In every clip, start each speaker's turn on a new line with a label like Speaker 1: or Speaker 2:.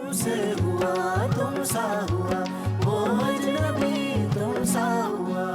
Speaker 1: तुमसे हुआ, तुमसा हुआ, वो अजनबी तुमसा हुआ।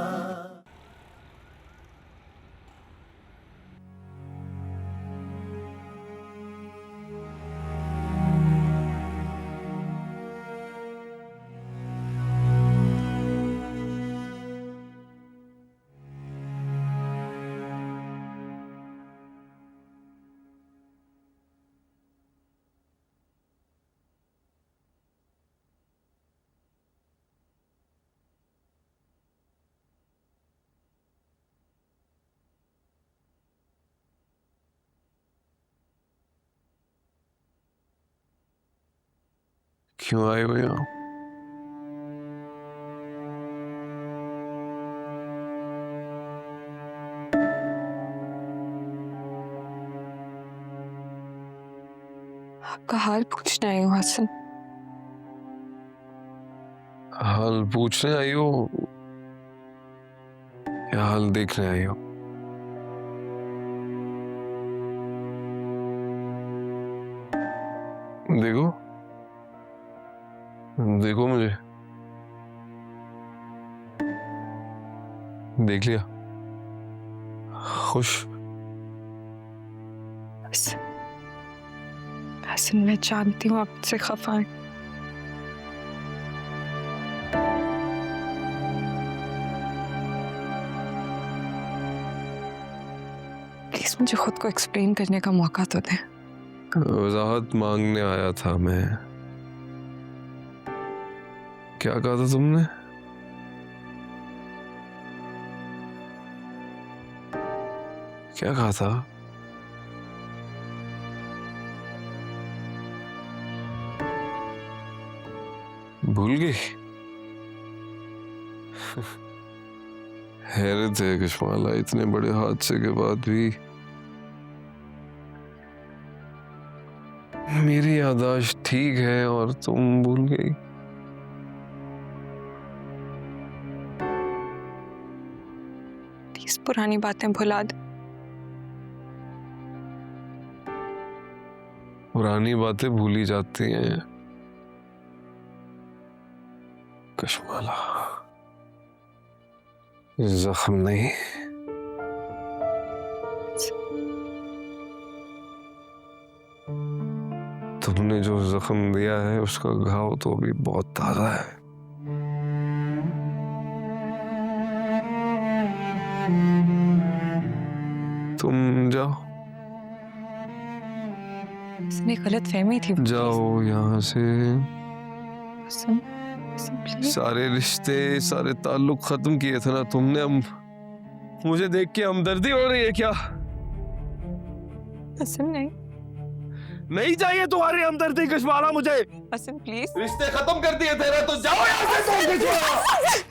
Speaker 2: क्यों आए हो यहाँ?
Speaker 3: आपका हाल पूछने आई हूँ हसन।
Speaker 2: हाल पूछने आई हो या हाल देखने आई हो? देखो देखो मुझे देख लिया। खुश?
Speaker 3: हसन मैं जानती हूँ आप मुझसे खफा हैं। प्लीज मुझे खुद को एक्सप्लेन करने का मौका तो दें।
Speaker 2: वजाहत मांगने आया था मैं। क्या कहा था तुमने? क्या कहा था? भूल गई? हैरत है कशमाला, इतने बड़े हादसे के बाद भी मेरी याददाश्त ठीक है और तुम भूल गई।
Speaker 3: प्लीज पुरानी बातें भुला दे।
Speaker 2: पुरानी बातें भूली जाती हैं कशमाला, जख्म नहीं। तुमने जो जख्म दिया है उसका घाव तो अभी बहुत ताजा है। तुम जाओ,
Speaker 3: इसने गलत फहमी थी।
Speaker 2: जाओ यहाँ से।
Speaker 3: हसन, हसन प्लीज।
Speaker 2: सारे रिश्ते, सारे ताल्लुक खत्म किए थे ना तुमने। अब मुझे देख के हमदर्दी हो रही है क्या?
Speaker 3: हसन नहीं।
Speaker 2: नहीं चाहिए तुम्हारी हमदर्दी कशमाला मुझे।
Speaker 3: हसन प्लीज।
Speaker 2: रिश्ते खत्म कर दिए तेरे, तो जाओ यहाँ से तुम कशमाला।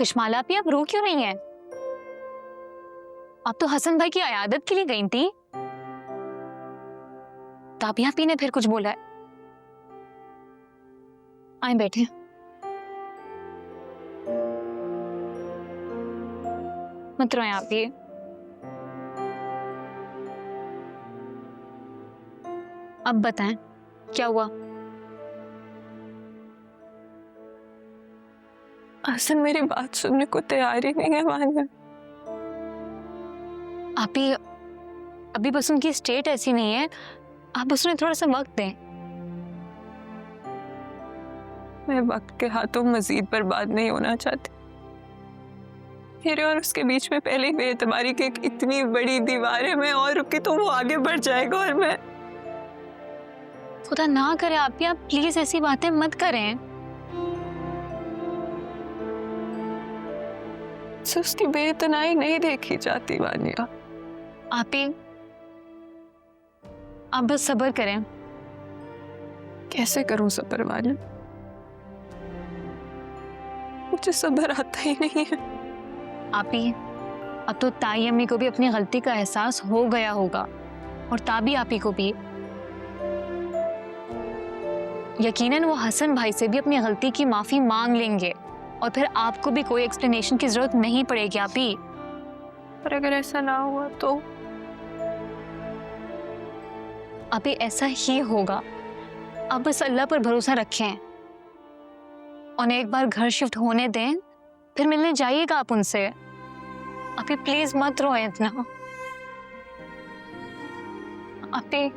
Speaker 4: कश्माला आप रो क्यों रही हैं? आप तो हसन भाई की अयादत के लिए गई थी। ताबिया आपी ने फिर कुछ बोला है? आए बैठे। मत रोएं आप भी। अब बताएं क्या हुआ?
Speaker 3: हसन मेरी बात सुनने को तैयार ही नहीं है मानिया।
Speaker 4: आप ही अभी बस उनकी स्टेट ऐसी नहीं है, आप बस उन्हें थोड़ा सा वक्त दें।
Speaker 3: मैं वक्त के हाथों मजीद बर्बाद नहीं होना चाहती। मेरे और उसके बीच में पहले ही बेएतबारी की एक इतनी बड़ी दीवार है, मैं और रुकी तो वो आगे बढ़ जाएगा और मैं।
Speaker 4: खुदा ना करे आप प्लीज ऐसी बातें मत करें।
Speaker 3: से उसकी बेइतनाई नहीं देखी जाती वानिया।
Speaker 4: आप बस सब्र करें।
Speaker 3: कैसे करूं सब्र वानिया? मुझे सब्र आता ही नहीं है।
Speaker 4: अब तो ताई अम्मी को भी अपनी गलती का एहसास हो गया होगा और ताबी आपी को भी। यकीनन वो हसन भाई से भी अपनी गलती की माफी मांग लेंगे और फिर आपको भी कोई एक्सप्लेनेशन की जरूरत नहीं पड़ेगी आपी।
Speaker 3: पर अगर ऐसा ना हुआ तो?
Speaker 4: आपी ऐसा ही होगा। आप बस अल्लाह पर भरोसा रखें और एक बार घर शिफ्ट होने दें, फिर मिलने जाइएगा आप उनसे। आपी प्लीज मत रोएं इतना। आपी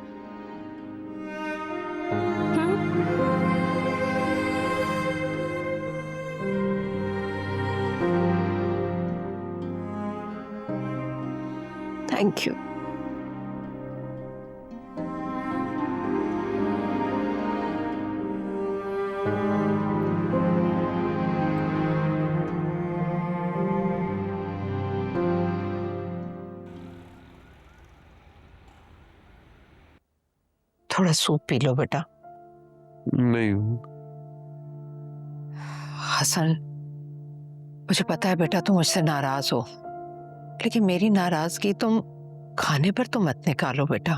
Speaker 3: थैंक यू।
Speaker 5: थोड़ा सूप पी लो बेटा।
Speaker 2: नहीं।
Speaker 5: हसन, मुझे पता है बेटा तुम मुझसे नाराज हो, लेकिन मेरी नाराजगी तुम खाने पर तो मत निकालो बेटा।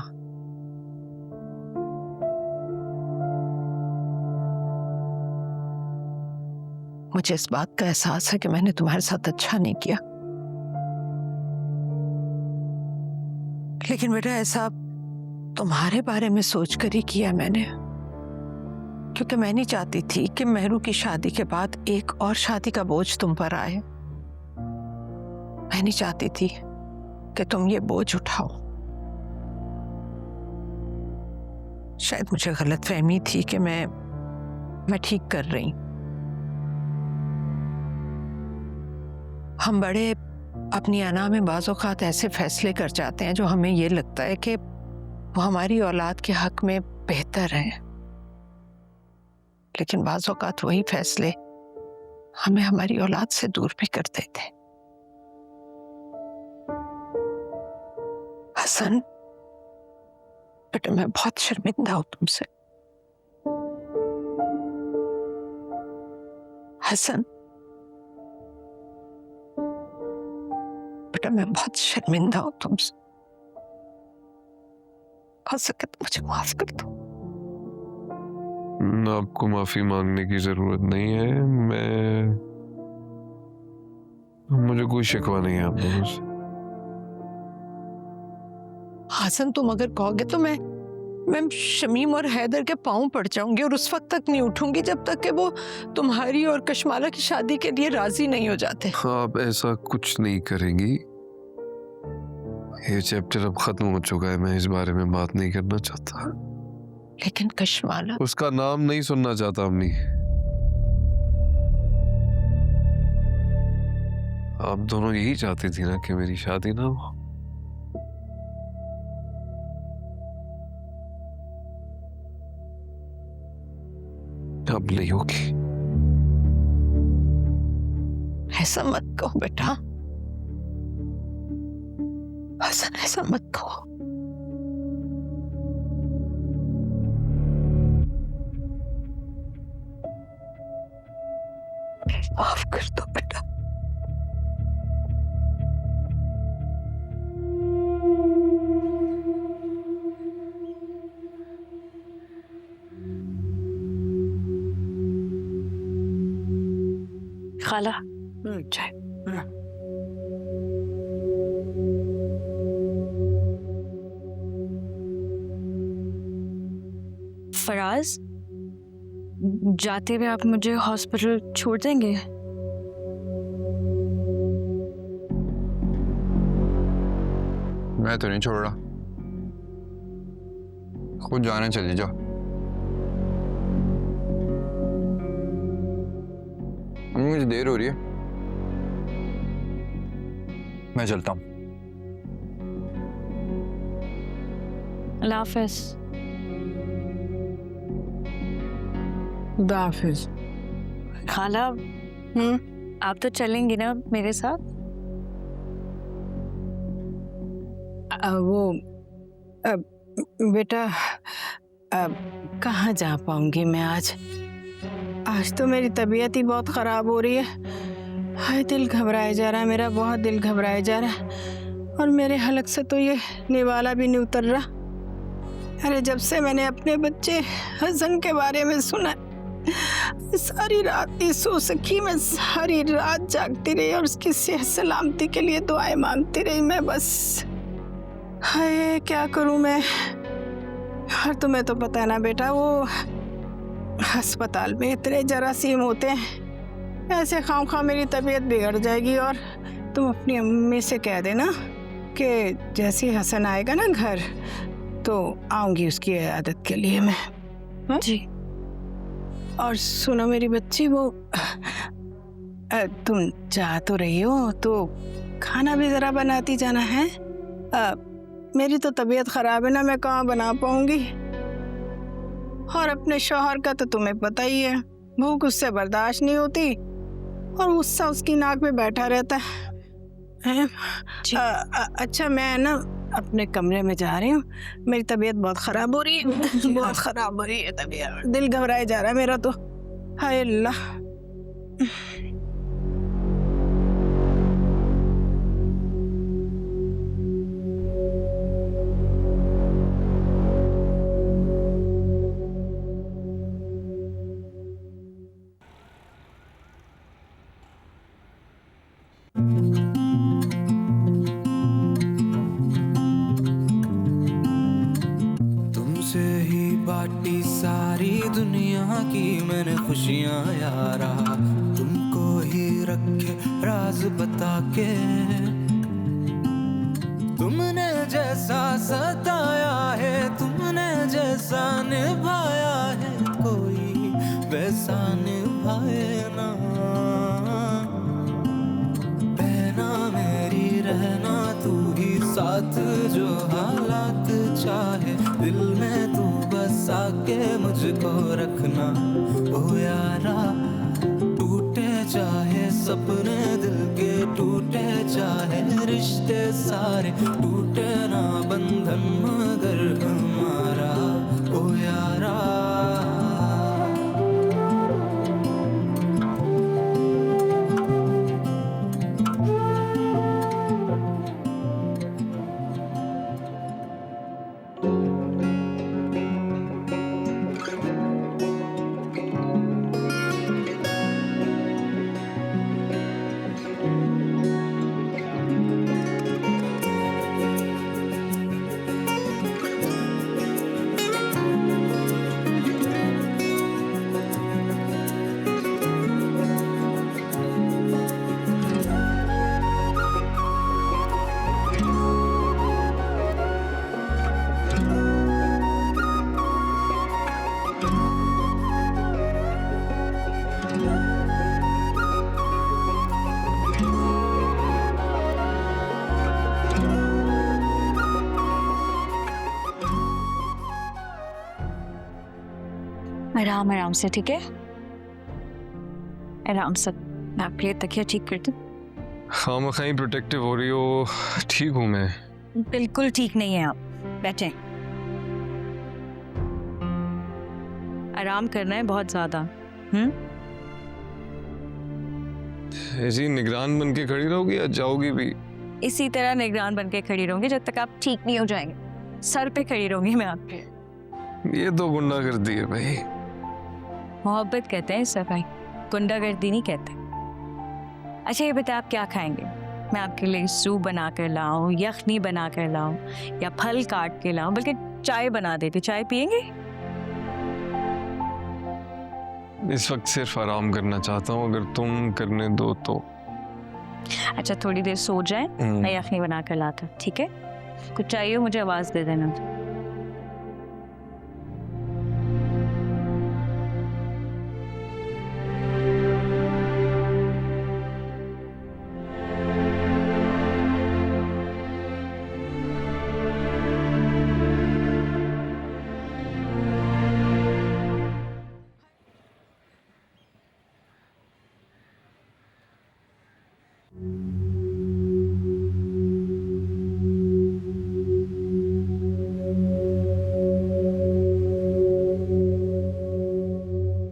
Speaker 5: मुझे इस बात का एहसास है कि मैंने तुम्हारे साथ अच्छा नहीं किया, लेकिन बेटा ऐसा तुम्हारे बारे में सोचकर ही किया मैंने, क्योंकि मैं नहीं चाहती थी कि मेहरू की शादी के बाद एक और शादी का बोझ तुम पर आए। मैं नहीं चाहती थी कि तुम ये बोझ उठाओ। शायद मुझे गलतफहमी थी कि मैं ठीक कर रही। हम बड़े अपनी अना में बाज़ औक़ात ऐसे फैसले कर जाते हैं जो हमें ये लगता है कि वो हमारी औलाद के हक में बेहतर हैं, लेकिन बाज़ औक़ात वही फैसले हमें हमारी औलाद से दूर भी कर देते हैं। हसन बेटा, मैं बहुत शर्मिंदा हूं तुमसे। हसन बेटा, मैं बहुत शर्मिंदा हूं तुमसे। हो सके तो मुझे माफ कर दो।
Speaker 2: आपको माफी मांगने की जरूरत नहीं है। मुझे कोई शिकवा नहीं है आप लोगों से।
Speaker 5: हसन, तुम अगर कहोगे तो मैं शमीम और हैदर के पांव पड़ जाऊंगी और उस वक्त तक नहीं उठूंगी जब तक कि वो तुम्हारी और कश्माला की शादी के लिए राजी नहीं हो जाते।
Speaker 2: आप ऐसा कुछ नहीं करेंगी। ये चैप्टर अब खत्म हो चुका है, मैं इस बारे में बात नहीं करना चाहता।
Speaker 5: लेकिन कश्माला,
Speaker 2: उसका नाम नहीं सुनना चाहता अम्मी। आप दोनों यही चाहती थी ना कि मेरी शादी ना हो। अब नहीं होगी।
Speaker 5: ऐसा मत कहो बेटा। हसन, ऐसा मत कहो। माफ कर दो बेटा।
Speaker 6: खाला
Speaker 5: चाय।
Speaker 6: फराज, जाते हुए आप मुझे हॉस्पिटल छोड़ देंगे?
Speaker 7: मैं तो नहीं छोड़ रहा, खुद जाने चली जाओ। मुझे देर हो रही है, मैं चलता हूँ।
Speaker 6: अल्लाह हाफिज।
Speaker 5: हाफिज।
Speaker 6: खाला, आप तो चलेंगी ना मेरे साथ?
Speaker 5: बेटा कहाँ जा पाऊंगी मैं आज तो मेरी तबीयत ही बहुत ख़राब हो रही है। हाय, दिल घबराया जा रहा है मेरा, बहुत दिल घबराया जा रहा है। और मेरे हलक से तो ये निवाला भी नहीं उतर रहा। अरे जब से मैंने अपने बच्चे हसन के बारे में सुना, सारी रात नहीं सो सकी मैं, सारी रात जागती रही और उसकी सेहत सलामती के लिए दुआएं मांगती रही मैं बस। हाय, क्या करूं मैं। और तुम्हें तो पता है ना बेटा, वो अस्पताल में इतने जरासीम होते हैं, ऐसे खाम मेरी तबीयत बिगड़ जाएगी। और तुम अपनी अम्मी से कह देना कि जैसे हसन आएगा ना घर तो आऊंगी उसकी इयादत के लिए मैं।
Speaker 6: जी।
Speaker 5: और सुनो मेरी बच्ची, वो तुम जा तो रही हो तो खाना भी ज़रा बनाती जाना है। मेरी तो तबीयत ख़राब है ना, मैं कहाँ बना पाऊंगी। और अपने शौहर का तो तुम्हें पता ही है, भूख उससे बर्दाश्त नहीं होती और गुस्सा उसकी नाक पे बैठा रहता है। अच्छा, मैं ना अपने कमरे में जा रही हूँ, मेरी तबीयत बहुत ख़राब हो रही है, बहुत ख़राब हो रही है तबीयत, दिल घबराया जा रहा है मेरा तो। हाय अल्लाह।
Speaker 1: तुमसे ही बाटी सारी दुनिया की मैंने खुशियां यारा, तुमको ही रखे राज बता के। तुमने जैसा सताया है, तुमने जैसा निभाया है, कोई वैसा निभाए ना। बहना मेरी रहना तू ही साथ, जो हालात चाहे दिल में तू बसा के मुझको रखना। ओ यारा, टूटे चाहे सपने दिल के, टूटे चाहे रिश्ते सारे, टूटे ना बंधन मगर हमारा। ओ यारा,
Speaker 6: आराम आराम से, ठीक है? आराम से। मैं आपके लिए तकिया ठीक कर दूं?
Speaker 2: हाँ, कहीं प्रोटेक्टिव हो रही हो। ठीक हूँ मैं।
Speaker 6: बिल्कुल ठीक नहीं है आप, बैठे। आराम करना है बहुत ज्यादा।
Speaker 2: ऐसी निगरान बन के खड़ी रहोगी या जाओगी भी?
Speaker 6: इसी तरह निगरान बन के खड़ी रहूंगी जब तक आप ठीक नहीं हो जाएंगे। सर पे खड़ी रहूंगी मैं आपके।
Speaker 2: ये तो गुंडागर्दी है भाई।
Speaker 6: मोहब्बत कहते हैं इसे भाई, गुंडागर्दी नहीं कहते। अच्छा ये बताए आप क्या खाएंगे? मैं आपके लिए सूप बना कर लाऊं, यखनी बना कर लाऊं, या फल काट के लाऊं, बल्कि चाय बना देती। चाय पियेंगे?
Speaker 2: इस वक्त सिर्फ आराम करना चाहता हूँ, अगर तुम करने दो तो।
Speaker 6: अच्छा थोड़ी देर सो जाए, मैं यखनी बना कर लाता, ठीक है? कुछ चाहिए हो मुझे आवाज दे देना।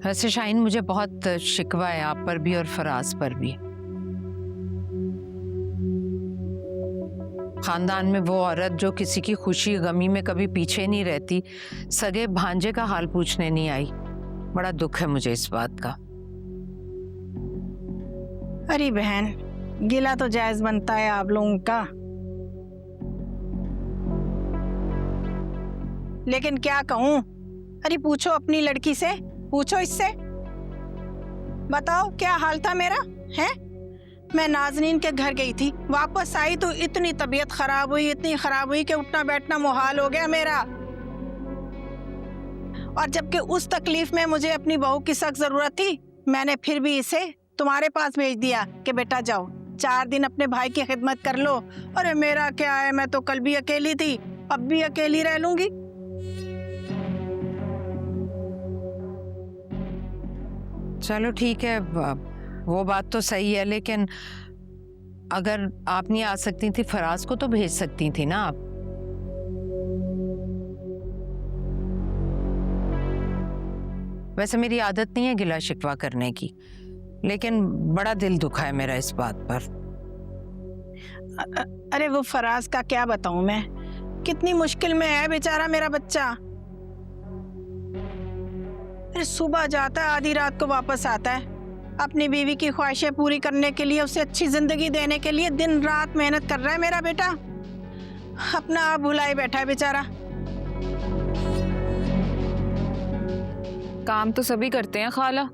Speaker 8: वैसे शाहीन मुझे बहुत शिकवा है आप पर भी और फराज पर भी। खानदान में वो औरत जो किसी की खुशी गमी में कभी पीछे नहीं रहती, सगे भांजे का हाल पूछने नहीं आई। बड़ा दुख है मुझे इस बात का।
Speaker 5: अरे बहन, गिला तो जायज बनता है आप लोगों का, लेकिन क्या कहूँ। अरे पूछो अपनी लड़की से, पूछो इससे, बताओ क्या हाल था मेरा है। मैं नाजनीन के घर गई थी, वापस आई तो इतनी तबीयत खराब हुई, इतनी खराब हुई कि उठना बैठना मुहाल हो गया मेरा। और जबकि उस तकलीफ में मुझे अपनी बहू की सख्त जरूरत थी, मैंने फिर भी इसे तुम्हारे पास भेज दिया कि बेटा जाओ 4 दिन अपने भाई की खिदमत कर लो। अरे मेरा क्या है, मैं तो कल भी अकेली थी, अब भी अकेली रह लूंगी।
Speaker 8: चलो ठीक है, वो बात तो सही है, लेकिन अगर आप नहीं आ सकती थी फराज को तो भेज सकती थी ना आप। वैसे मेरी आदत नहीं है गिला शिकवा करने की, लेकिन बड़ा दिल दुखा है मेरा इस बात पर।
Speaker 5: अरे वो फराज का क्या बताऊं मैं, कितनी मुश्किल में है बेचारा मेरा बच्चा। अरे सुबह जाता है, आधी रात को वापस आता है। अपनी बीवी की ख्वाहिशें पूरी करने के लिए, उसे अच्छी जिंदगी देने के लिए दिन रात मेहनत कर रहा है मेरा बेटा। अपना आप भुलाए बैठा है बेचारा।
Speaker 9: काम तो सभी करते हैं खाला,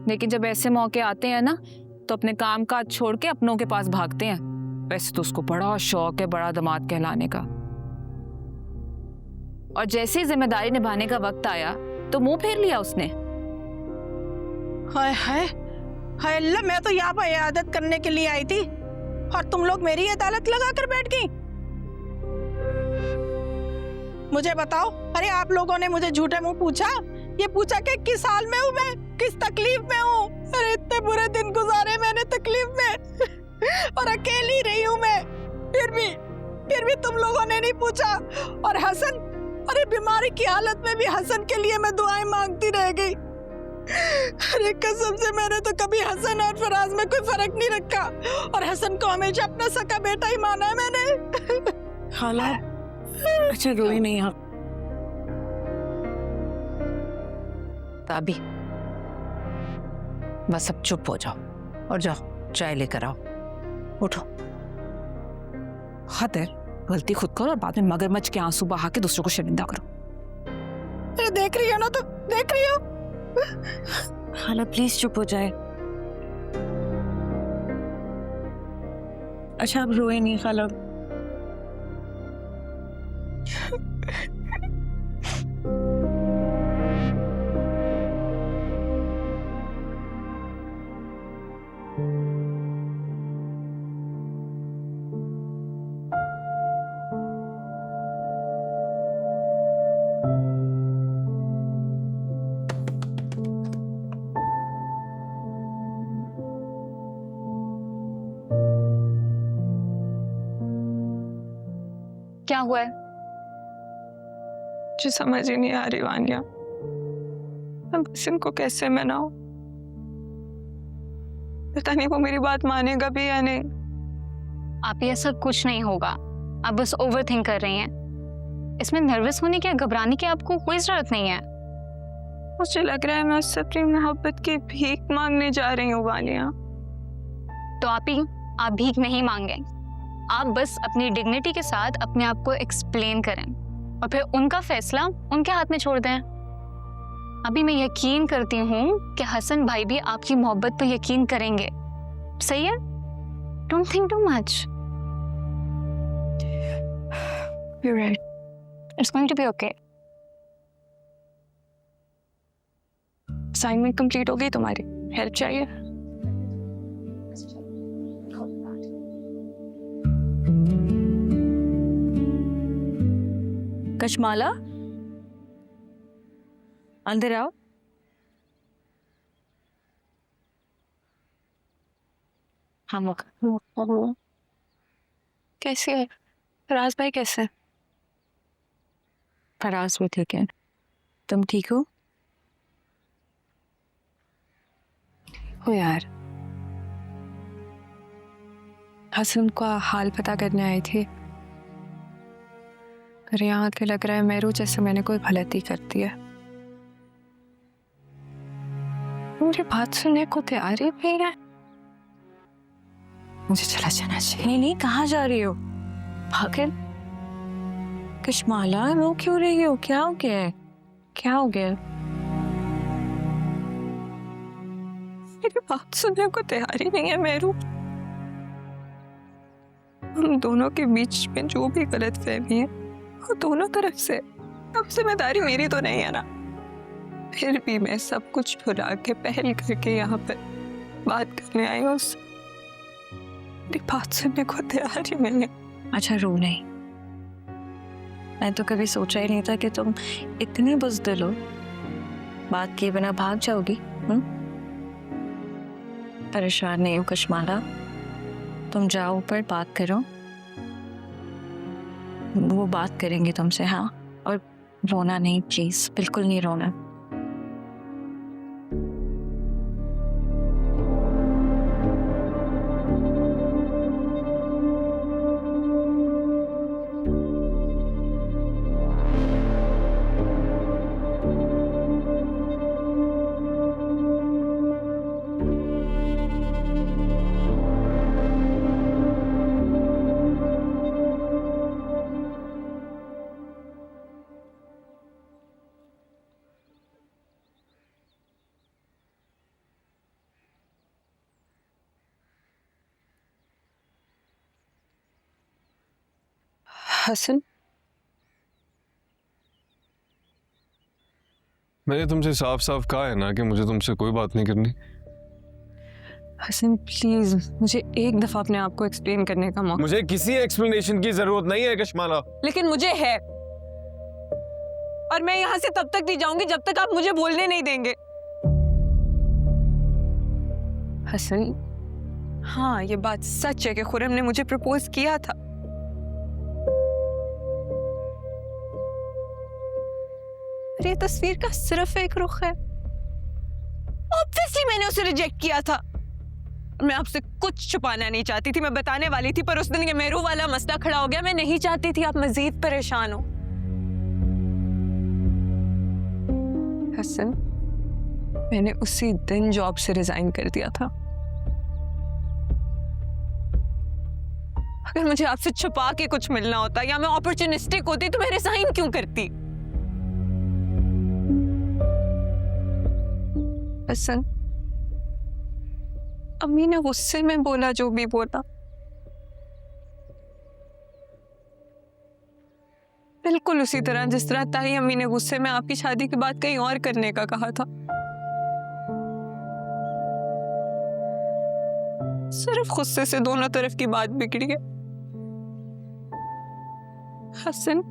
Speaker 9: लेकिन जब ऐसे मौके आते हैं ना तो अपने काम काज छोड़ के अपनों के पास भागते हैं। वैसे तो उसको बड़ा शौक है बड़ा दामाद कहलाने का, और जैसे ही जिम्मेदारी निभाने का वक्त आया तो मुंह फेर लिया उसने।
Speaker 5: हाय हाय हाय अल्लाह, मैं तो यहाँ पर इयादत करने के लिए आई थी और तुम लोग मेरी अदालत लगा कर बैठ गई। मुझे बताओ, अरे आप लोगों ने मुझे झूठे मुंह पूछा, ये पूछा कि किस हाल में हूँ मैं, किस तकलीफ में हूँ। अरे इतने बुरे दिन गुजारे मैंने तकलीफ में और अकेली रही हूँ मैं, फिर भी तुम लोगों ने नहीं पूछा। और हसन, अरे बीमारी की हालत में भी हसन के लिए मैं दुआएं मांगती रह गई। अरे कसम से मैंने तो कभी हसन और फराज में कोई फर्क नहीं रखा, और हसन को हमेशा अपना सका बेटा ही माना है मैंने।
Speaker 10: खाला अच्छा रोई नहीं आप।
Speaker 8: ताबी बस अब चुप हो जाओ और जाओ चाय लेकर आओ, उठो।
Speaker 9: हद है, गलती खुद करो और बाद में मगरमच्छ के आंसू बहा के दूसरों को शर्मिंदा करो।
Speaker 5: अरे देख रही हो ना, तो देख रही हो।
Speaker 6: खाला प्लीज चुप हो जाए।
Speaker 10: अच्छा आप रोए नहीं खाला।
Speaker 4: क्या हुआ है?
Speaker 3: मुझे समझ ही नहीं आ रही वानिया, मैं बस इनको कैसे मनाऊं। पता नहीं वो मेरी बात मानेगा भी या नहीं।
Speaker 4: आप ये सब कुछ नहीं होगा, आप बस ओवर थिंक कर रही हैं। इसमें नर्वस होने की, घबराने की आपको कोई जरूरत नहीं है।
Speaker 3: मुझे लग रहा है मैं उससे अपनी मोहब्बत की भीख मांगने जा रही हूँ वानिया।
Speaker 4: तो आप भीख नहीं मांगे, आप बस अपनी डिग्निटी के साथ अपने आप को एक्सप्लेन करें और फिर उनका फैसला उनके हाथ में छोड़ दें। अभी मैं यकीन करती हूँ कि हसन भाई भी आपकी मोहब्बत पर यकीन करेंगे। सही है? Don't think too much.
Speaker 3: You're right.
Speaker 4: It's going to be okay.
Speaker 3: Assignment complete हो गई तुम्हारी? हेल्प चाहिए?
Speaker 6: कशमाला, अंदर आओ। हम
Speaker 3: कैसी है? फराज भाई कैसे हैं?
Speaker 6: फराज भी ठीक है। तुम ठीक हो?
Speaker 3: हो यार, हसन का हाल पता करने आई थी। पर यहाँ के लग रहा है मेरू जैसे मैंने कोई गलती कर दी है। मेरी बात सुनने को तैयार ही नहीं है। मुझे चला जाना चाहिए।
Speaker 6: नहीं नहीं, कहाँ जा रही हो?
Speaker 3: भागन,
Speaker 6: कशमाला, रो क्यों रही हो? क्या हो गया है?
Speaker 3: क्या हो गया? मेरी बात सुनने को तैयार ही नहीं है मेरू। हम दोनों के बीच में जो भी गलतफहमी है वो दोनों तरफ से। अब जिम्मेदारी मेरी तो नहीं है ना। फिर भी मैं सब कुछ भुला के पहल करके यहाँ पर बात करने आई हूँ उससे। मेरी बात सुनने को तैयार ही नहीं है।
Speaker 6: अच्छा रो नहीं। मैं तो कभी सोचा ही नहीं था कि तुम इतनी बुज़दिल हो, बात किए बिना भाग जाओगी। परेशान नहीं हो कशमाला, तुम जाओ ऊपर बात करो, वो बात करेंगे तुमसे। हाँ, और रोना नहीं प्लीज, बिल्कुल नहीं रोना।
Speaker 3: हसन,
Speaker 2: मैंने तुमसे साफ साफ कहा है ना कि मुझे तुमसे कोई बात नहीं करनी।
Speaker 3: हसन प्लीज मुझे एक दफा अपने आप को एक्सप्लेन करने का मौका।
Speaker 2: मुझे किसी एक्सप्लेनेशन की जरूरत नहीं है कशमाला।
Speaker 3: लेकिन मुझे है, और मैं यहाँ से तब तक नहीं जाऊंगी जब तक आप मुझे बोलने नहीं देंगे। हसन, हाँ ये बात सच है कि खुरम ने मुझे प्रपोज किया था। ये तस्वीर का सिर्फ एक रुख है। ऑब्वियसली मैंने उसे रिजेक्ट किया था। मैं आपसे कुछ छुपाना नहीं चाहती थी, मैं बताने वाली थी, पर उस दिन ये मेरू वाला मसला खड़ा हो गया। मैं नहीं चाहती थी आप मजीद परेशान हो। हसन, मैंने उसी दिन जॉब से रिजाइन कर दिया था। अगर मुझे आपसे छुपा के कुछ मिलना होता या मैं अपॉर्चुनिस्टिक होती तो मैं रिजाइन क्यों करती? हसन, अम्मी ने गुस्से में बोला जो भी बोला, बिल्कुल उसी तरह जिस तरह ताई अम्मी ने गुस्से में आपकी शादी की बात कहीं और करने का कहा था। सिर्फ गुस्से से दोनों तरफ की बात बिगड़ी है। हसन,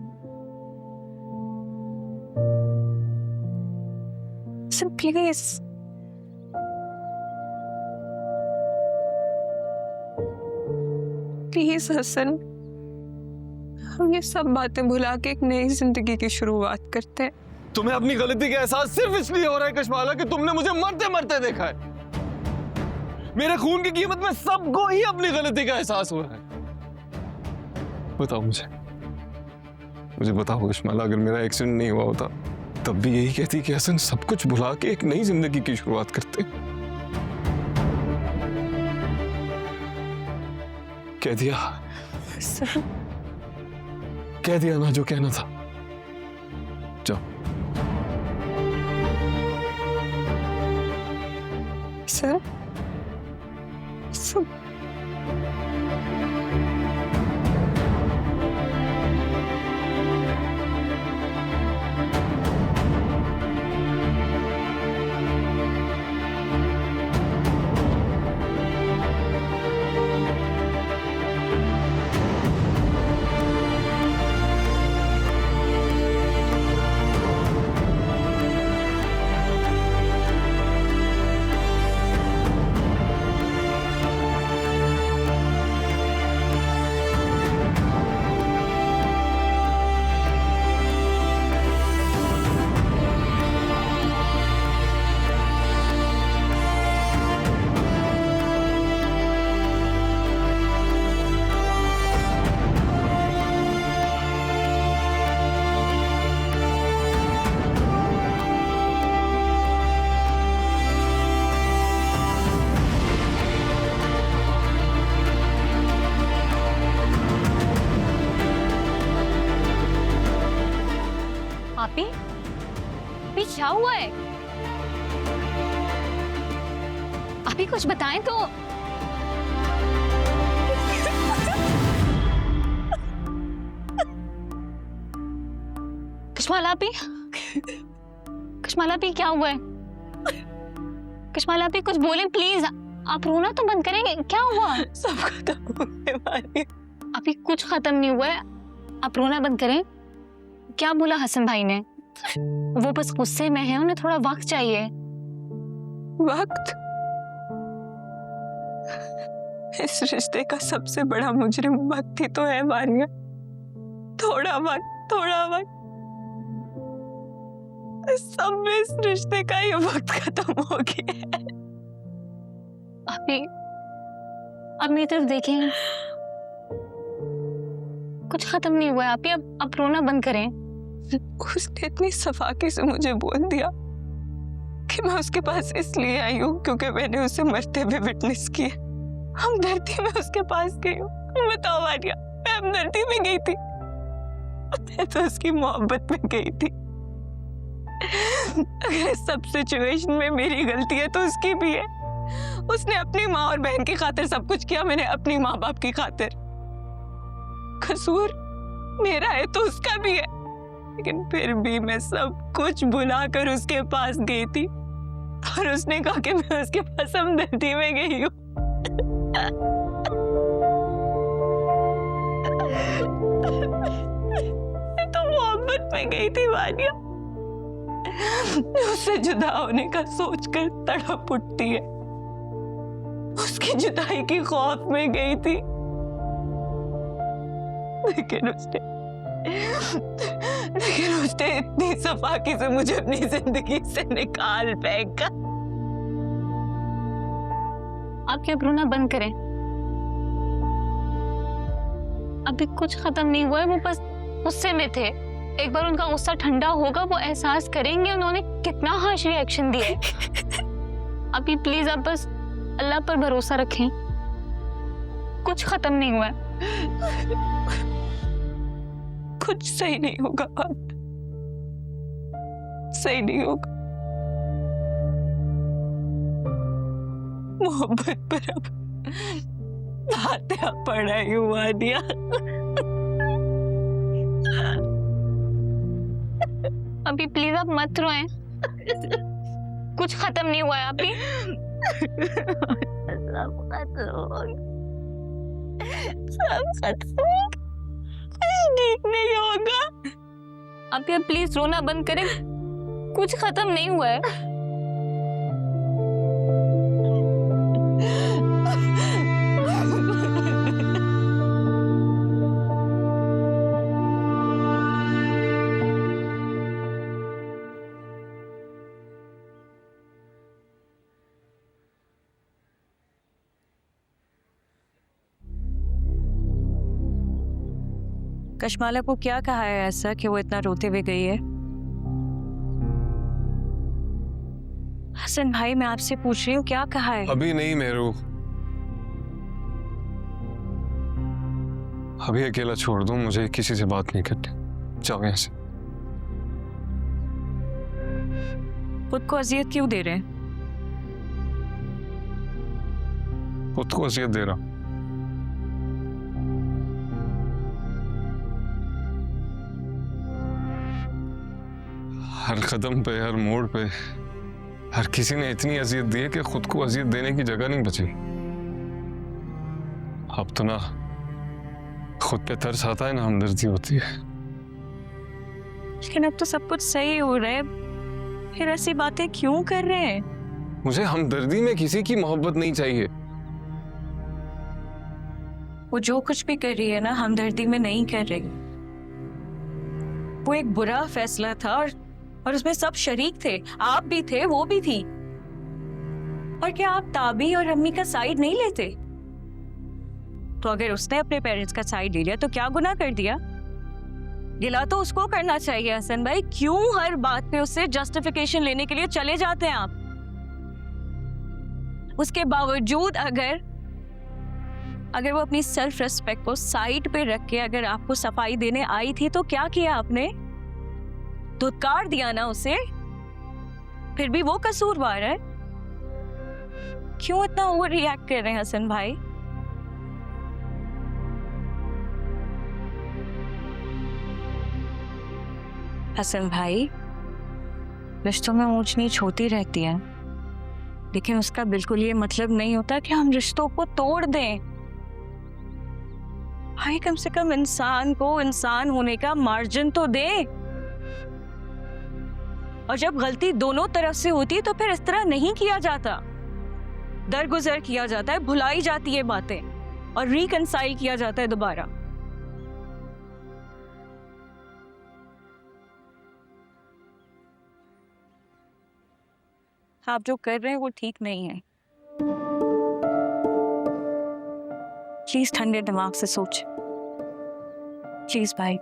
Speaker 3: प्लीज प्लीज हसन, हम ये सब बातें भुला के एक नई जिंदगी की शुरुआत करते हैं।
Speaker 2: तुम्हें अपनी गलती का एहसास सिर्फ इसलिए हो रहा है कशमाला कि तुमने मुझे मरते मरते देखा है। मेरे खून की कीमत में सबको ही अपनी गलती का एहसास हो रहा है। बताओ मुझे बताओ कशमाला, अगर मेरा एक्सीडेंट नहीं हुआ होता तब भी यही कहती कि हसन सब कुछ भुला के एक नई जिंदगी की शुरुआत करते। कह दिया,
Speaker 3: सर
Speaker 2: कह दिया ना जो कहना था। जाओ।
Speaker 3: सर
Speaker 4: आपी अभी क्या हुआ है? अभी कुछ बताएं तो। कश्माला आपी, कश्माला आपी क्या हुआ है? कश्माला आपी कुछ बोले प्लीज। आप रोना तो बंद करेंगे? क्या हुआ?
Speaker 3: सब खत्म होने वाली।
Speaker 4: अभी कुछ खत्म नहीं हुआ है, आप रोना बंद करें। क्या बोला हसन भाई ने? वो बस गुस्से में है, उन्हें थोड़ा वक्त चाहिए।
Speaker 3: वक्त? इस रिश्ते का सबसे बड़ा मुजरिम वक्त ही तो है मारिया। थोड़ा वक्त, थोड़ा वक्त। सब में इस रिश्ते का ये वक्त खत्म हो गया है।
Speaker 4: अभी अब मेरी तरफ देखें, कुछ खत्म नहीं हुआ है। आप रोना बंद करें।
Speaker 3: उसने इतनी सफाकी से मुझे बोल दिया कि मैं उसके पास इसलिए आई हूँ क्योंकि मैंने उसे मरते हुए विटनेस किया। हमदर्दी में उसके पास गई हूँ। बताओ मारिया, मैं हमदर्दी में गई थी? मैं तो उसकी मोहब्बत में गई थी। अगर इस सब सिचुएशन में मेरी गलती है तो उसकी भी है। उसने अपनी माँ और बहन की खातिर सब कुछ किया, मैंने अपनी माँ बाप की खातिर। कसूर मेरा है तो उसका भी है, लेकिन फिर भी मैं सब कुछ भुलाकर उसके पास गई थी और उसने कहा कि मैं उसके पास हमदर्दी में गई हूँ। मैं तो मोहब्बत में गई थी वानिया। उससे जुदा होने का सोचकर तड़प उठती है। उसकी जुदाई की खौफ में गई थी, लेकिन उसने इतनी सफाकी से मुझे अपनी जिंदगी से निकाल फेंका।
Speaker 4: आप क्या रोना बंद करें। अभी कुछ खत्म नहीं हुआ है, वो बस गुस्से में थे। एक बार उनका गुस्सा ठंडा होगा, वो एहसास करेंगे उन्होंने कितना हार्श रिएक्शन दिया है। अभी प्लीज आप बस अल्लाह पर भरोसा रखें, कुछ खत्म नहीं हुआ है।
Speaker 3: कुछ सही नहीं होगा बात, सही नहीं होगा। मोहब्बत पर अब फातिहा पढ़ाई हुआ दिया।
Speaker 4: अभी प्लीज आप मत रोएं, कुछ खत्म नहीं हुआ है। अभी
Speaker 3: ठीक नहीं होगा।
Speaker 4: अभी आप प्लीज रोना बंद करें, कुछ खत्म नहीं हुआ है।
Speaker 6: कश्माला को क्या कहा है ऐसा कि वो इतना रोते हुए गई है? हसन भाई, मैं आपसे पूछ रही हूँ क्या कहा है?
Speaker 2: अभी नहीं मेरू, अभी अकेला छोड़ दो, मुझे किसी से बात नहीं करनी। जाओ यहाँ से।
Speaker 9: खुद को अजियत क्यों दे रहे हैं?
Speaker 2: खुद को अजियत दे रहा हूं। हर कदम पे, हर मोड़ पे हर किसी ने इतनी अजियत दी है कि खुद को अजियत देने की जगह नहीं बची। अब तो ना खुद पे तरस आता है ना हमदर्दी होती है।
Speaker 6: लेकिन अब तो सब कुछ सही हो रहा है, फिर ऐसी बातें क्यों कर रहे हैं?
Speaker 2: मुझे हमदर्दी में किसी की मोहब्बत नहीं चाहिए।
Speaker 6: वो जो कुछ भी कर रही है ना, हमदर्दी में नहीं कर रही। वो एक बुरा फैसला था और उसमें सब शरीक थे, आप भी थे, वो भी थी। और क्या आप ताबी और अम्मी का साइड नहीं लेते? तो अगर उसने अपने पेरेंट्स का साइड ले लिया तो क्या गुनाह कर दिया? गिला तो उसको करना चाहिए हसन भाई। क्यों हर बात पे उससे जस्टिफिकेशन लेने के लिए चले जाते हैं आप? उसके बावजूद अगर वो अपनी सेल्फ रिस्पेक्ट को साइड पे रख के अगर आपको सफाई देने आई थी तो क्या किया आपने? धुतकार दिया ना उसे। फिर भी वो कसूरवार है। क्यों इतना ओवर रिएक्ट कर रहे हैं हसन भाई? हसन भाई, रिश्तों में ऊंच नीच होती रहती है, लेकिन उसका बिल्कुल ये मतलब नहीं होता कि हम रिश्तों को तोड़ दें। भाई कम से कम इंसान को इंसान होने का मार्जिन तो दे। और जब गलती दोनों तरफ से होती है तो फिर इस तरह नहीं किया जाता, दरगुजर किया जाता है, भुलाई जाती है बातें और रिकंसाइल किया जाता है दोबारा। आप जो कर रहे हैं वो ठीक नहीं है। प्लीज ठंडे दिमाग से सोच। प्लीज भाई।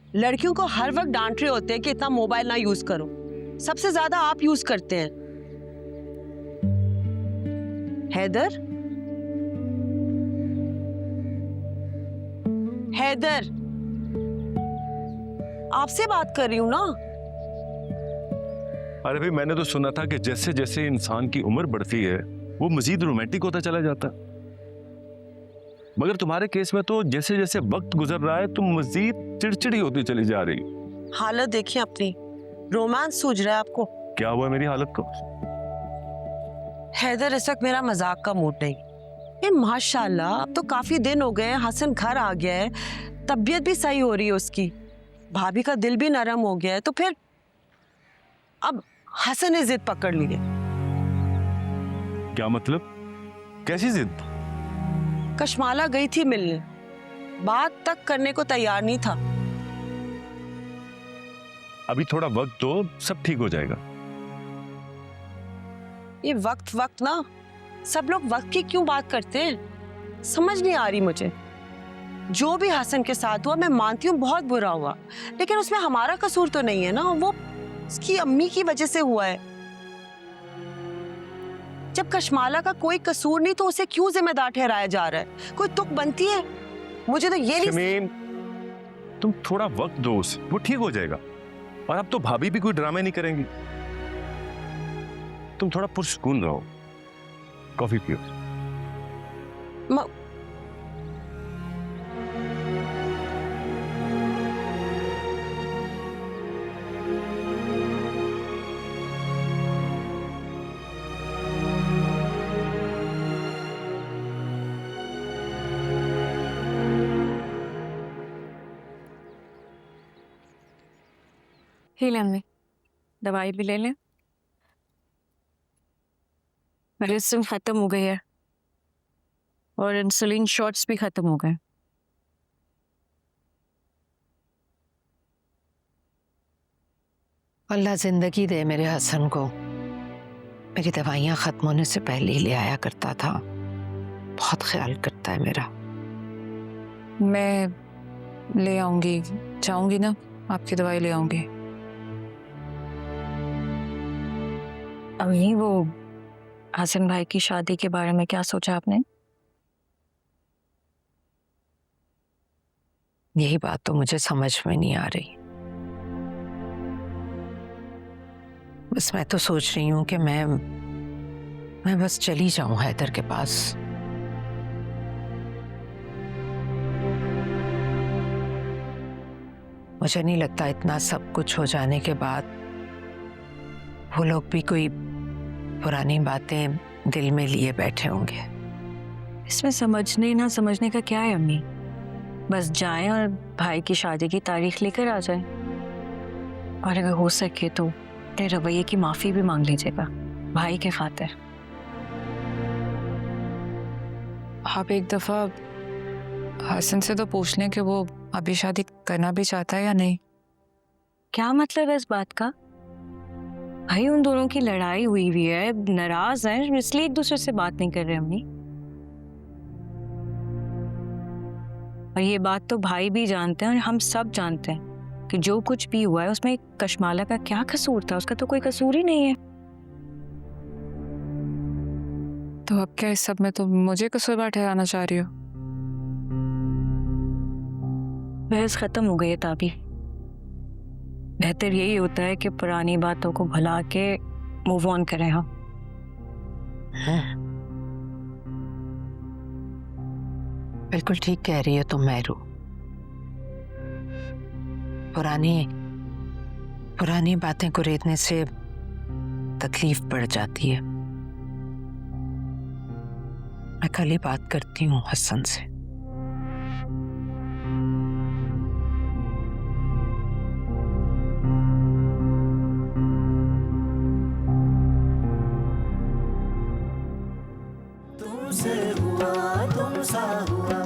Speaker 10: लड़कियों को हर वक्त डांट रहे होते हैं कि इतना मोबाइल ना यूज करो। सबसे ज्यादा आप यूज करते हैं। हैदर, हैदर, आपसे बात कर रही हूं ना।
Speaker 11: अरे भाई, मैंने तो सुना था कि जैसे जैसे इंसान की उम्र बढ़ती है वो मजीद रोमांटिक होता चला जाता है, मगर तुम्हारे केस में तो जैसे जैसे वक्त गुजर रहा है तुम मजीद चिड़चिड़ी होती चली जा रही।
Speaker 10: हालत देखिए अपनी, रोमांस सूझ रहा है आपको?
Speaker 11: क्या हुआ मेरी हालत को?
Speaker 10: हैदर, इस वक्त मेरा मजाक का मूड नहीं। ये माशाल्लाह अब तो काफी दिन हो गए, हसन घर आ गया है, तबीयत भी सही हो रही है उसकी, भाभी का दिल भी नरम हो गया है, तो फिर अब हसन ने जिद पकड़ ली है।
Speaker 11: क्या मतलब? कैसी जिद?
Speaker 10: कशमाला गई थी मिलने, बात तक करने को तैयार नहीं था।
Speaker 11: अभी थोड़ा वक्त दो, सब ठीक हो जाएगा।
Speaker 10: ये वक्त वक्त ना, सब लोग वक्त की क्यों बात करते हैं, समझ नहीं आ रही मुझे। जो भी हसन के साथ हुआ मैं मानती हूँ बहुत बुरा हुआ, लेकिन उसमें हमारा कसूर तो नहीं है ना, वो उसकी अम्मी की वजह से हुआ है। जब कशमाला का कोई कसूर नहीं तो उसे क्यों जिम्मेदार ठहराया जा रहा है? कोई तुक बनती है? मुझे तो ये नहीं।
Speaker 11: शमीम, तुम थोड़ा वक्त दो उसे, वो ठीक हो जाएगा। और अब तो भाभी भी कोई ड्रामे नहीं करेंगी। तुम थोड़ा पुरसुकून रहो, कॉफी पियो।
Speaker 6: ही लें अम्मी, दवाई भी ले लें। मेडिसिन ख़त्म हो गई है और इंसुलिन शॉट्स भी ख़त्म हो गए।
Speaker 8: अल्लाह जिंदगी दे मेरे हसन को। मेरी दवाइयाँ ख़त्म होने से पहले ही ले आया करता था। बहुत ख्याल करता है मेरा।
Speaker 9: मैं ले आऊंगी, जाऊंगी ना, आपकी दवाई ले आऊंगी।
Speaker 6: अभी वो हसन भाई की शादी के बारे में क्या सोचा आपने?
Speaker 8: यही बात तो मुझे समझ में नहीं आ रही। बस मैं तो सोच रही हूँ कि मैं बस चली जाऊं हैदर के पास। मुझे नहीं लगता इतना सब कुछ हो जाने के बाद वो लोग भी कोई पुरानी बातें दिल में लिए बैठे होंगे।
Speaker 6: इसमें समझने ना समझने का क्या है अम्मी? बस जाएं और भाई की शादी की तारीख लेकर आ जाएं। और अगर हो सके तो अपने रवैये की माफी भी मांग लीजिएगा भाई के खातिर।
Speaker 9: आप एक दफा हसन से तो पूछ लें कि वो अभी शादी करना भी चाहता है या नहीं।
Speaker 6: क्या मतलब है इस बात का? भाई उन दोनों की लड़ाई हुई है, नाराज हैं, इसलिए एक दूसरे से बात नहीं कर रहे अम्मी। और ये बात तो भाई भी जानते हैं और हम सब जानते हैं कि जो कुछ भी हुआ है उसमें कशमाला का क्या कसूर था? उसका तो कोई कसूर ही नहीं है।
Speaker 9: तो अब क्या इस सब में तो मुझे कसूरवार ठहराना चाह रही हो?
Speaker 6: बहस खत्म हो गई है ताबी। बेहतर यही होता है कि पुरानी बातों को भुला के मूव ऑन करें। हम
Speaker 8: बिल्कुल ठीक कह रही है तुम महरू। पुरानी बातें को रेतने से तकलीफ बढ़ जाती है। मैं कल ही बात करती हूँ हसन से।
Speaker 1: तुमसे हुआ तुम सा हुआ